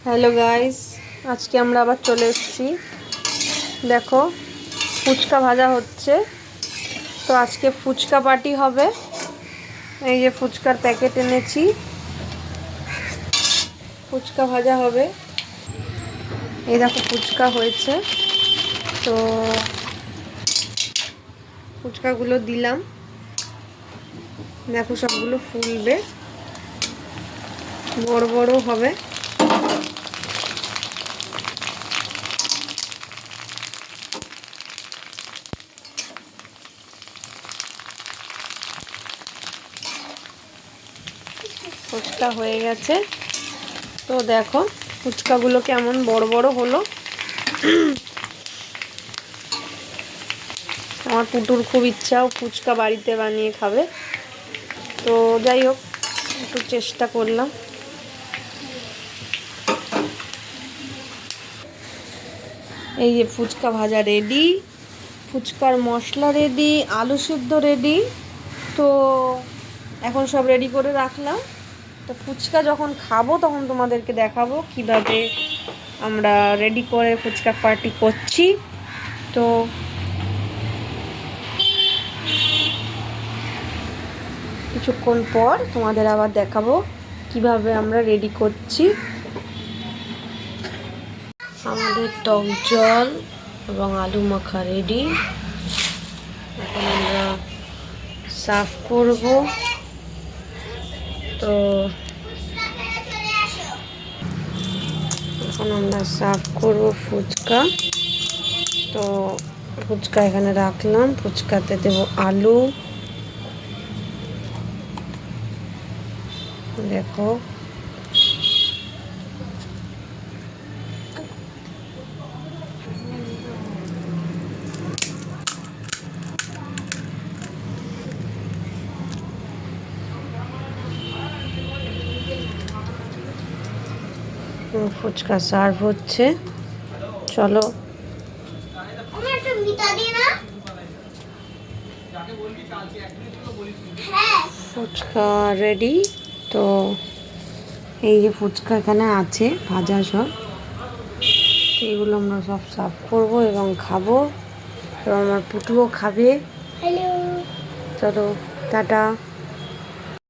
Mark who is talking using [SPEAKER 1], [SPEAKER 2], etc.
[SPEAKER 1] Hello guys, আজকে আমরা আবার চলে এসেছি। দেখো, ফুচকা ভাজা হচ্ছে। তো আজকে ফুচকা পার্টি হবে। এই যে ফুচকার প্যাকেট এনেছি, ফুচকা ভাজা হবে। এই দেখো ফুচকা হয়েছে। তো ফুচকাগুলো দিলাম, দেখো সবগুলো ফুলবে, বড় বড় হবে। ফুচকা হয়ে গেছে। তো দেখো ফুচকাগুলো কেমন বড় বড় হলো। আমার পুটুর খুব ইচ্ছাও ফুচকা বাড়িতে বানিয়ে খাবে। তো যাই হোক, একটু চেষ্টা করলাম। এই যে ফুচকা ভাজা রেডি, ফুচকার মশলা রেডি, আলু সিদ্ধ রেডি। তো এখন সব রেডি করে রাখলাম। তো ফুচকা যখন খাবো তখন তোমাদেরকে দেখাবো কিভাবে আমরা রেডি করে ফুচকা পার্টি করছি। তো কিছুক্ষণ পর তোমাদের আবার দেখাবো কিভাবে আমরা রেডি করছি। আমাদের টক জল এবং আলু মাখা রেডি। এখন আমরা সার্ভ করব। তো এখন আমরা সার্ভ করব ফুচকা। তো ফুচকা এখানে রাখলাম, ফুচকাতে দেব আলু। দেখো ফুচকা সার্ভ হচ্ছে। চলো ফুচকা রেডি। তো এই যে ফুচকা এখানে আছে ভাজা সব, এইগুলো আমরা সব সার্ভ করবো এবং খাবো, এবং আমার পুটুও খাবে। চলো টাটা।